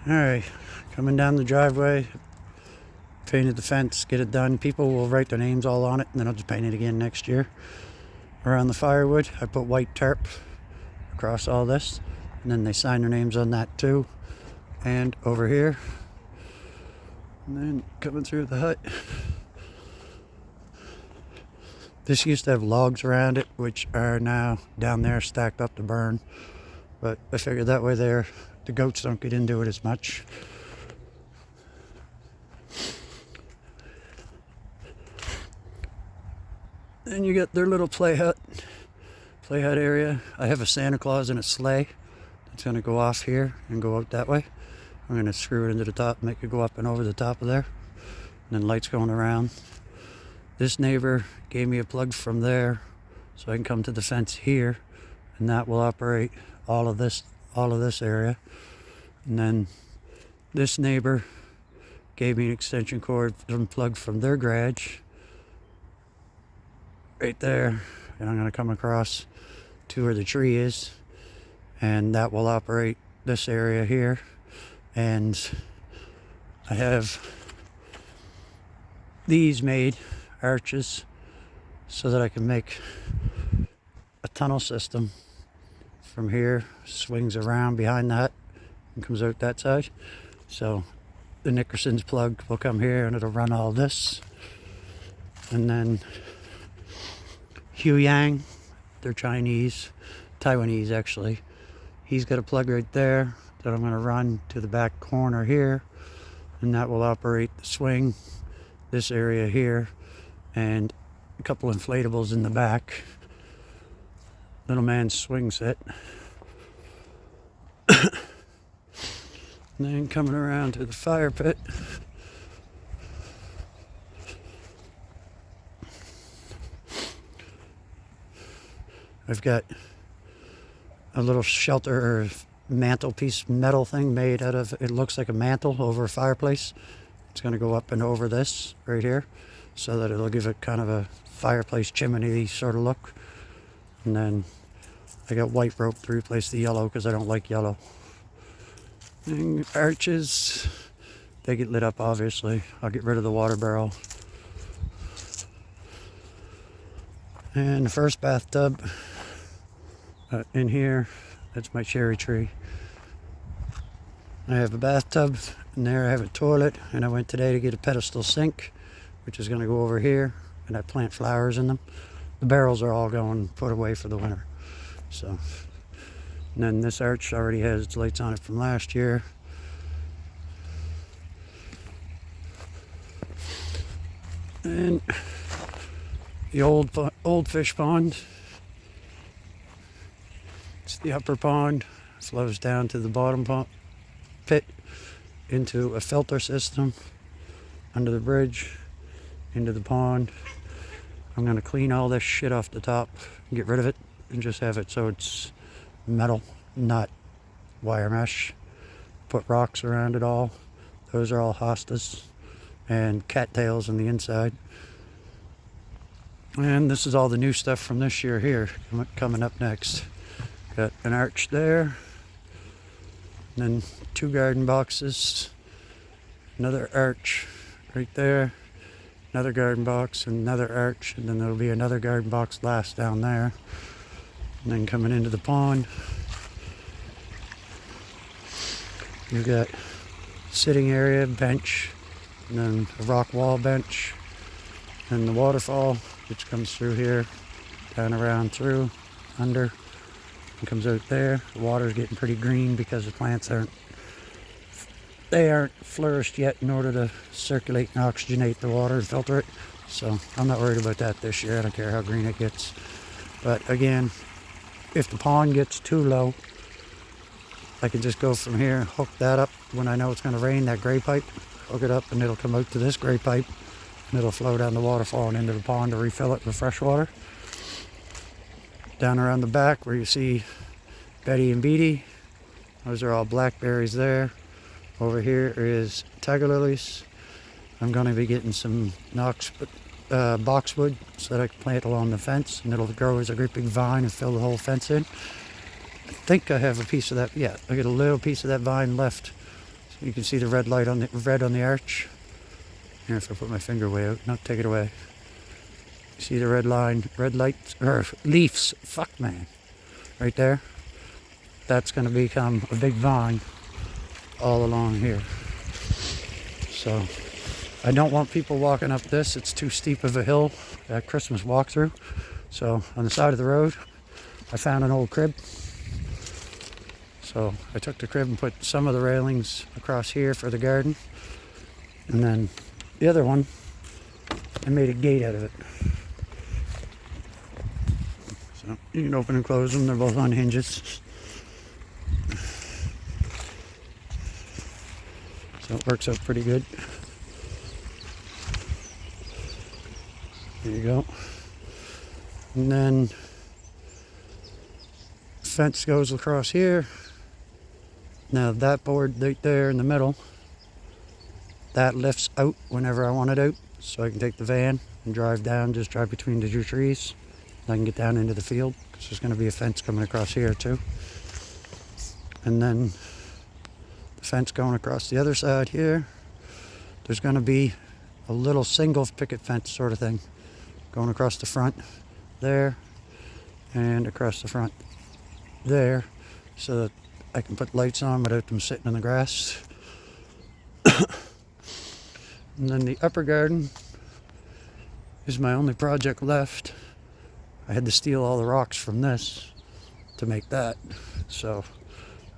Alright, coming down the driveway, painted the fence, get it done. People will write their names all on it, and then I'll just paint it again next year. Around the firewood, I put white tarp across all this, and then they sign their names on that too. And over here, and then coming through the hut. This used to have logs around it, which are now down there stacked up to burn. But I figured that way there, the goats don't get into it as much. Then you get their little play hut area. I have a Santa Claus in a sleigh. It's going to go off here and go out that way. I'm going to screw it into the top, make it go up and over the top of there. And then lights going around. This neighbor gave me a plug from there so I can come to the fence here, and that will operate all of this area. And then this neighbor gave me an extension cord plug from their garage right there, and I'm going to come across to where the tree is, and that will operate this area here. And I have these made arches so that I can make a tunnel system from here, swings around behind that and comes out that side. So the Nickerson's plug will come here and it'll run all this. And then Hugh Yang, they're Taiwanese actually. He's got a plug right there that I'm going to run to the back corner here, and that will operate the swing, this area here, and a couple inflatables in the back. Little man's swing set. And then coming around to the fire pit. I've got a little shelter or mantelpiece metal thing made out of, it looks like a mantle over a fireplace. It's going to go up and over this right here so that it'll give it kind of a fireplace chimney sort of look. And then I got white rope to replace the yellow because I don't like yellow. And arches, they get lit up obviously. I'll get rid of the water barrel. And the first bathtub in here, that's my cherry tree. I have a bathtub, and there I have a toilet, and I went today to get a pedestal sink, which is going to go over here, and I plant flowers in them. The barrels are all going put away for the winter. So, and then this arch already has its lights on it from last year. And the old fish pond. It's the upper pond, flows down to the bottom pit into a filter system under the bridge into the pond. I'm going to clean all this shit off the top, get rid of it, and just have it so it's metal, not wire mesh. Put rocks around it all. Those are all hostas and cattails on the inside. And this is all the new stuff from this year here coming up next. Got an arch there, and then 2 garden boxes, another arch right there, another garden box, and another arch, and then there'll be another garden box last down there. And then coming into the pond, you've got sitting area, bench, and then a rock wall bench, and the waterfall, which comes through here, down around through, under, and comes out there. The water's getting pretty green because the plants aren't flourished yet in order to circulate and oxygenate the water and filter it. So I'm not worried about that this year. I don't care how green it gets. But again, if the pond gets too low, I can just go from here, hook that up when I know it's going to rain, that gray pipe, hook it up, and it'll come out to this gray pipe, and it'll flow down the waterfall and into the pond to refill it with fresh water. Down around the back where you see Betty and Beatty, those are all blackberries there. Over here is tiger lilies. I'm going to be getting some boxwood so that I can plant along the fence, and it'll grow as a great big vine and fill the whole fence in. I think I have a piece of that. Yeah, I got a little piece of that vine left. You can see the red light on the arch. Here, if I put my finger way out, no, take it away. See the red lights, or leaves, fuck man, right there? That's gonna become a big vine all along here. So, I don't want people walking up this, it's too steep of a hill at Christmas walkthrough. So, on the side of the road, I found an old crib. So, I took the crib and put some of the railings across here for the garden. And then the other one, I made a gate out of it. So you can open and close them, they're both on hinges. So it works out pretty good. There you go. And then fence goes across here. Now that board right there in the middle, that lifts out whenever I want it out. So I can take the van and drive down, just drive between the two trees. I can get down into the field because there's going to be a fence coming across here too. And then the fence going across the other side here. There's going to be a little single picket fence sort of thing going across the front there and across the front there so that I can put lights on without them sitting in the grass. And then the upper garden is my only project left. I had to steal all the rocks from this to make that. So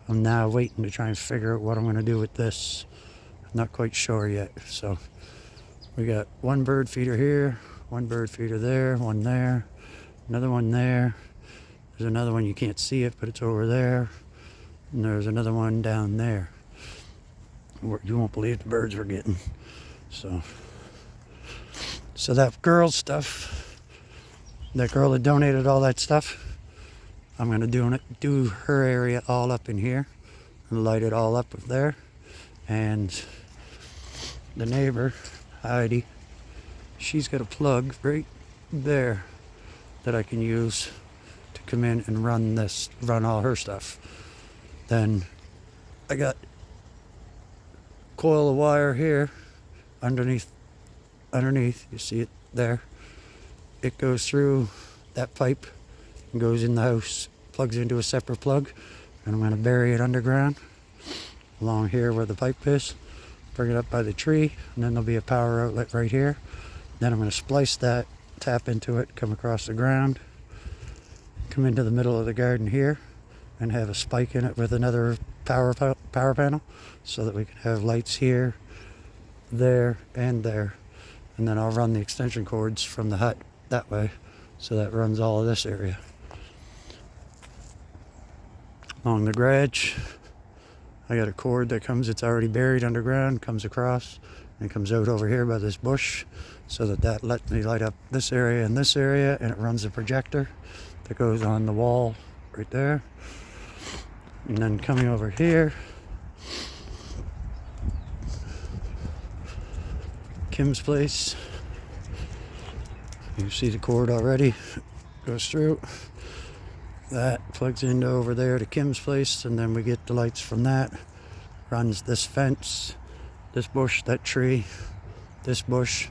I'm now waiting to try and figure out what I'm going to do with this. I'm not quite sure yet. So we got one bird feeder here, one bird feeder there, one there, another one there. There's another one, you can't see it, but it's over there. And there's another one down there. You won't believe the birds we're getting. So that girl's stuff, that girl that donated all that stuff, I'm going to do her area all up in here and light it all up there. And the neighbor, Heidi, she's got a plug right there that I can use to come in and run all her stuff. Then I got coil of wire here underneath, you see it there. It goes through that pipe and goes in the house, plugs into a separate plug, and I'm going to bury it underground along here where the pipe is, bring it up by the tree, and then there'll be a power outlet right here. Then I'm going to splice that, tap into it, come across the ground, come into the middle of the garden here, and have a spike in it with another power panel so that we can have lights here, there, and there. And then I'll run the extension cords from the hut that way, so that runs all of this area. Along the garage, I got a cord that comes, it's already buried underground, comes across and comes out over here by this bush, so that lets me light up this area and this area, and it runs a projector that goes on the wall right there. And then coming over here, Kim's place. You see the cord already goes through. That plugs into over there to Kim's place, and then we get the lights from that. Runs this fence, this bush, that tree, this bush,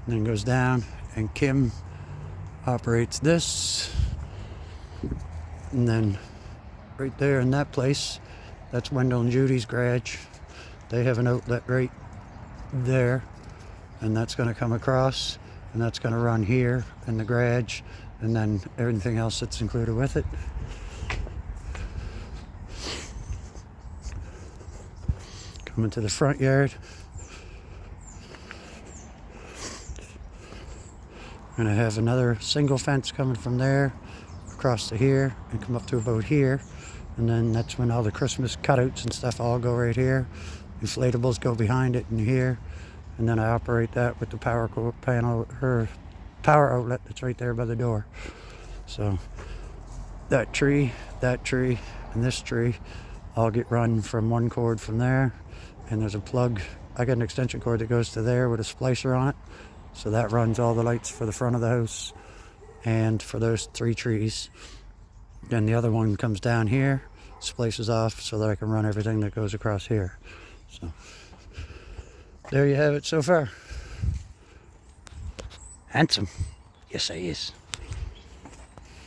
and then goes down, and Kim operates this. And then right there in that place, that's Wendell and Judy's garage. They have an outlet right there, and that's going to come across, and that's going to run here in the garage, and then everything else that's included with it. Coming to the front yard, I'm going to have another single fence coming from there across to here and come up to about here, and then that's when all the Christmas cutouts and stuff all go right here. Inflatables go behind it in here, and then I operate that with the power panel, or power outlet that's right there by the door. So that tree, and this tree all get run from one cord from there, and there's a plug. I got an extension cord that goes to there with a splicer on it, so that runs all the lights for the front of the house and for those 3 trees. Then the other one comes down here, splices off so that I can run everything that goes across here. So there you have it so far. Handsome. Yes, he is.